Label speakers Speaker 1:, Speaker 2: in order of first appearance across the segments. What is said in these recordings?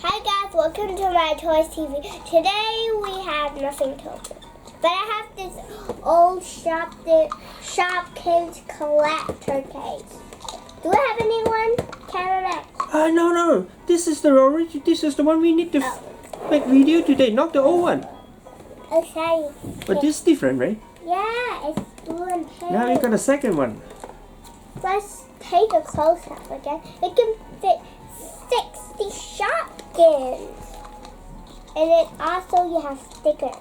Speaker 1: Hi guys, welcome to myToyS TV. Today we have nothing to open. But I have this old Shopkins Collector Case. Do I have anyone? Caroline?
Speaker 2: No. This is the original. This is the one we need to make video today, not the old one.
Speaker 1: Okay.
Speaker 2: But this is different, right?
Speaker 1: Yeah, it's blue and pink.
Speaker 2: Now we got a second one.
Speaker 1: Let's take a close-up again. It can fit 60 Shopkins. And then also you have stickers.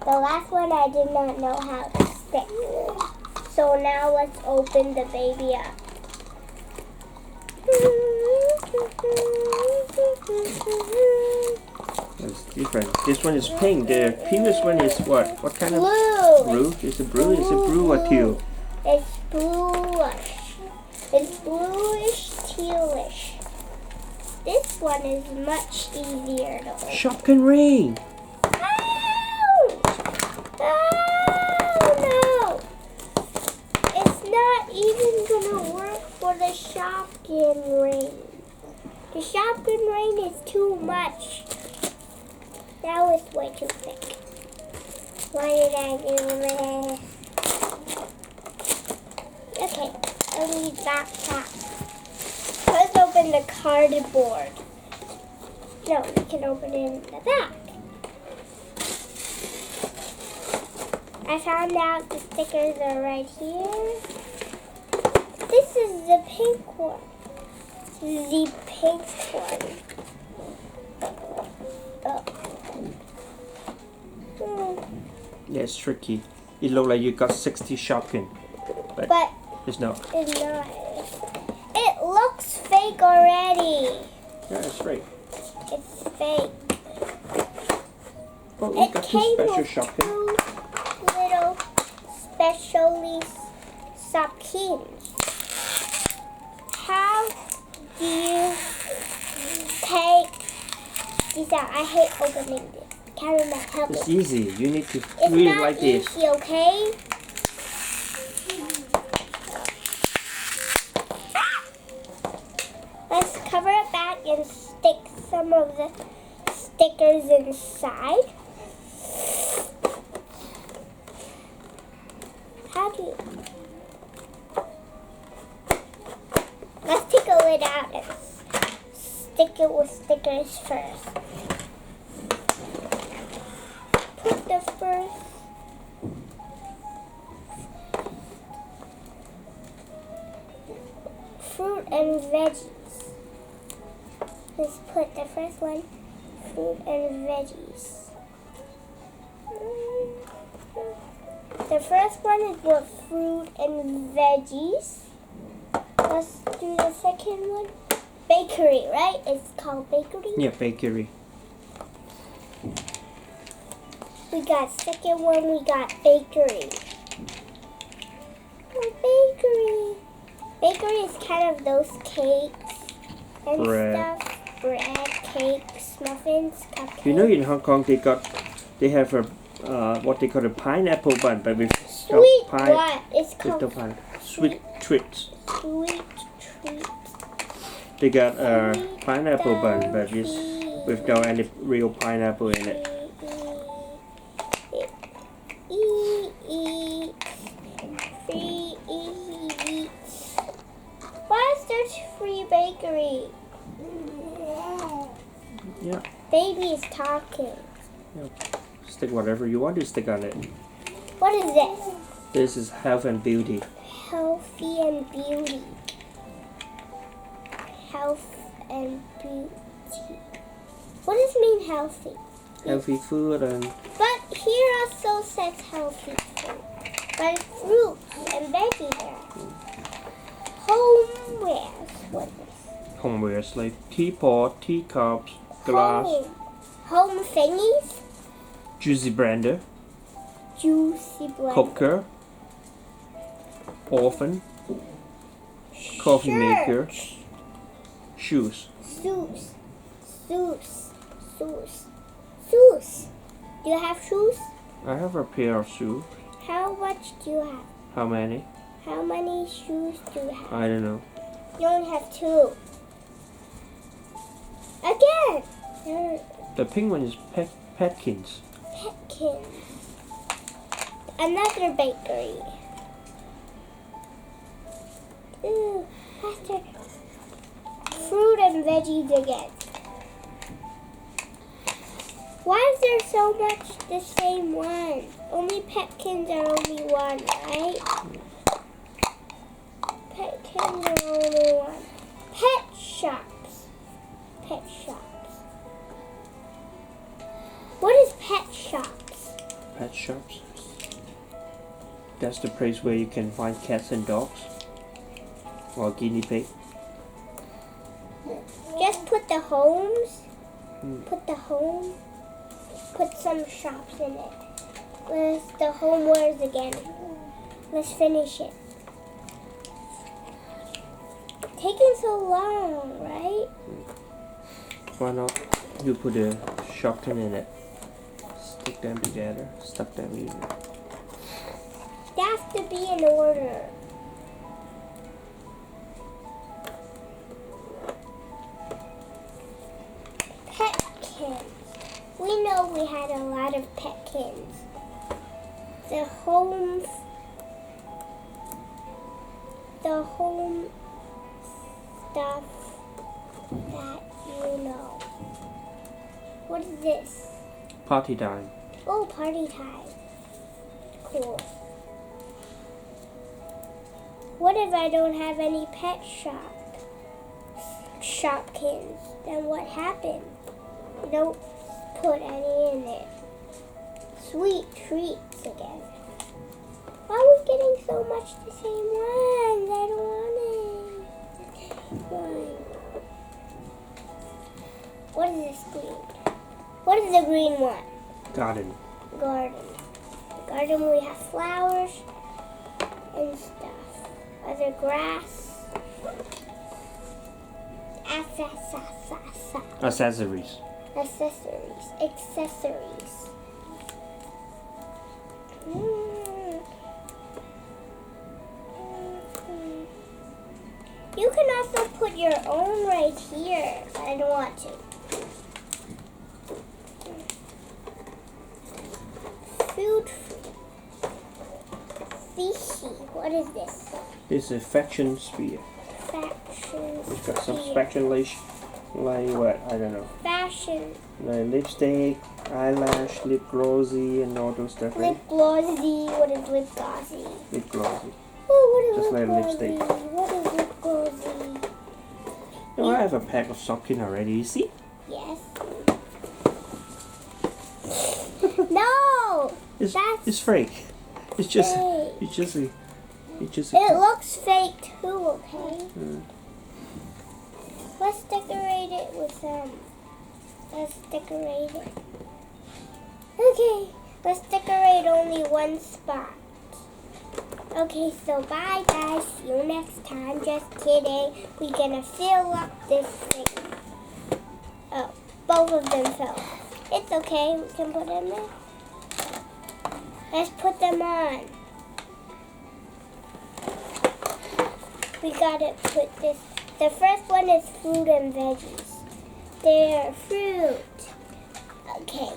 Speaker 1: The last one I did not know how to stick. So now let's open the baby up.
Speaker 2: It's different. This one is pink. The previous one is what? What kind of
Speaker 1: Blue.
Speaker 2: Is it blue? Is it blue or teal?
Speaker 1: It's bluish. It's bluish, tealish. This one is much easier to open.
Speaker 2: Shopkins Rain.
Speaker 1: Oh! Oh no! It's not even gonna work for the Shopkins Rain. The Shopkins Rain is too much. Now it's way too thick. Why did I do this? Okay, I need backpack. Let's open the cardboard. No, we can open it in the back. I found out the stickers are right here. This is the pink one. The pink one.
Speaker 2: Yeah, it's tricky. It looks like you got 60 Shopkins, but it's not.
Speaker 1: It's not. It looks fake already.
Speaker 2: Yeah, it's right.
Speaker 1: It's fake.
Speaker 2: Well, we got two special Shopkins.
Speaker 1: Two little specially Shopkins. How do you take these out? I hate opening this. Caroline, help me.
Speaker 2: It's easy. You need to
Speaker 1: It's
Speaker 2: read it
Speaker 1: not
Speaker 2: like this.
Speaker 1: easy, okay? Let's cover it back and stick some of the stickers inside. How do you... Let's take a lid out and stick it with stickers first. Put the first fruit and veggies. Let's put the first one, fruit and veggies. The first one is with fruit and veggies. Let's do the second one. Bakery, right? It's called bakery?
Speaker 2: Yeah, bakery.
Speaker 1: We got second one, we got bakery. Oh, bakery. Bakery is kind of those cakes and stuff. Bread, cakes, muffins, cupcakes.
Speaker 2: You know, in Hong Kong they have a what they call a pineapple bun, but with
Speaker 1: sweet
Speaker 2: pie.
Speaker 1: what? It's called
Speaker 2: sweet treats.
Speaker 1: Sweet treats.
Speaker 2: They got a pineapple bun, but it's without any real pineapple in it.
Speaker 1: Why is there free bakery?
Speaker 2: Yeah.
Speaker 1: Baby is talking.
Speaker 2: Yeah. Stick whatever you want to stick on it.
Speaker 1: What is this?
Speaker 2: This is health and beauty.
Speaker 1: Healthy and beauty. Health and beauty. What does it mean healthy?
Speaker 2: Healthy food and...
Speaker 1: But here also says healthy food. But it's fruits and veggies there. Homewares. What is this?
Speaker 2: Homewares like teapot, teacups, glass,
Speaker 1: Home thingies.
Speaker 2: juicy blender,
Speaker 1: Juicy blender.
Speaker 2: cooker, oven, coffee maker, shoes.
Speaker 1: Shoes. Do you have shoes?
Speaker 2: I have a pair of shoes.
Speaker 1: How much do you have?
Speaker 2: How many?
Speaker 1: How many shoes do you have?
Speaker 2: I don't know.
Speaker 1: You only have two. Again!
Speaker 2: The pink one is Petkins.
Speaker 1: Petkins. Another bakery. Ooh, faster. Fruit and veggies again. Why is there so much the same one? Only Petkins are only one, right? Petkins are only one. Pet shops. Pet shops. What is pet shops?
Speaker 2: Pet shops. That's the place where you can find cats and dogs. Or guinea pig.
Speaker 1: Just put the homes. Put the home. Put some shops in it. Where's the home words again? Let's finish it. Taking so long, right?
Speaker 2: Why not? You put a Shopkin in it. Stick them together. Stuck them in.
Speaker 1: They have to be in order. Petkins. We know we had a lot of Petkins. The home stuff that you know. What is this?
Speaker 2: Party time.
Speaker 1: Oh, party time. Cool. What if I don't have any pet Shopkins? Then what happens? Don't put any in it. Sweet treats again. Why are we getting so much the same ones? I don't want it. One. What is this green? What is the green one?
Speaker 2: Garden.
Speaker 1: Garden. Garden, we have flowers and stuff. Other grass.
Speaker 2: Accessories.
Speaker 1: Accessories. You can also put your own right here. I don't want to. Food. Fishy. What is this?
Speaker 2: It's a faction sphere.
Speaker 1: Faction.
Speaker 2: It's got some speculation. Like what? I don't know.
Speaker 1: Fashion.
Speaker 2: Like lipstick, eyelash, lip glossy, and all those stuff.
Speaker 1: Lip glossy. What is lip glossy?
Speaker 2: Lip glossy.
Speaker 1: Oh, what is
Speaker 2: Just
Speaker 1: lip
Speaker 2: like
Speaker 1: glossy?
Speaker 2: lipstick.
Speaker 1: What is lip glossy?
Speaker 2: No, I have a pack of Shopkin already. You see?
Speaker 1: Yes. No.
Speaker 2: It's fake. It's just.
Speaker 1: Fake.
Speaker 2: It's just.
Speaker 1: It looks fake too. Okay. Let's decorate it with some. Let's decorate it. Okay. Let's decorate only one spot. Okay, so bye guys. See you next time. Just kidding. We're gonna fill up this thing. Oh, both of them fell. It's okay. We can put them there. Let's put them on. We gotta put this. The first one is fruit and veggies. They're fruit. Okay.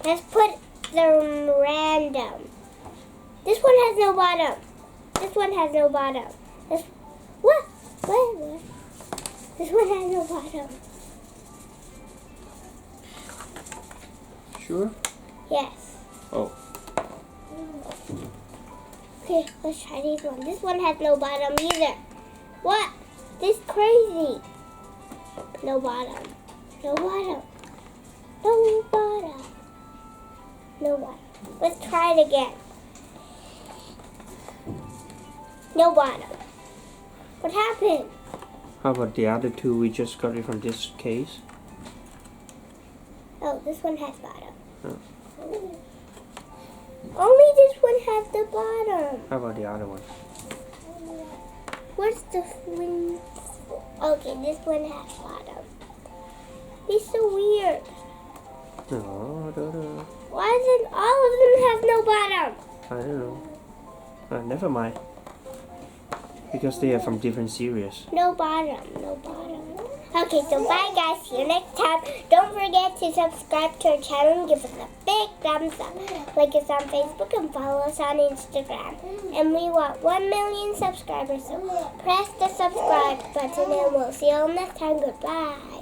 Speaker 1: Let's put them random. This one has no bottom. This one has no bottom. What? This one has no bottom.
Speaker 2: Sure?
Speaker 1: Yes.
Speaker 2: Oh.
Speaker 1: Okay, let's try this one. This one has no bottom either. What? This is crazy. No bottom. No bottom. No bottom. No bottom. Let's try it again. No bottom. What happened?
Speaker 2: How about the other two we just got it from this case?
Speaker 1: Oh, this one has bottom.
Speaker 2: Oh.
Speaker 1: Only this one has the bottom.
Speaker 2: How about the other one?
Speaker 1: What's the wing? Okay, this one has bottom. It's so weird.
Speaker 2: No, I don't know.
Speaker 1: Why doesn't all of them have no bottom?
Speaker 2: I don't know. Never mind. Because they are from different series.
Speaker 1: No bottom, no bottom. Okay, so bye guys. See you next time. Don't forget to subscribe to our channel and give us a big thumbs up. Like us on Facebook and follow us on Instagram. And we want 1 million subscribers, so press the subscribe button and we'll see you all next time. Goodbye.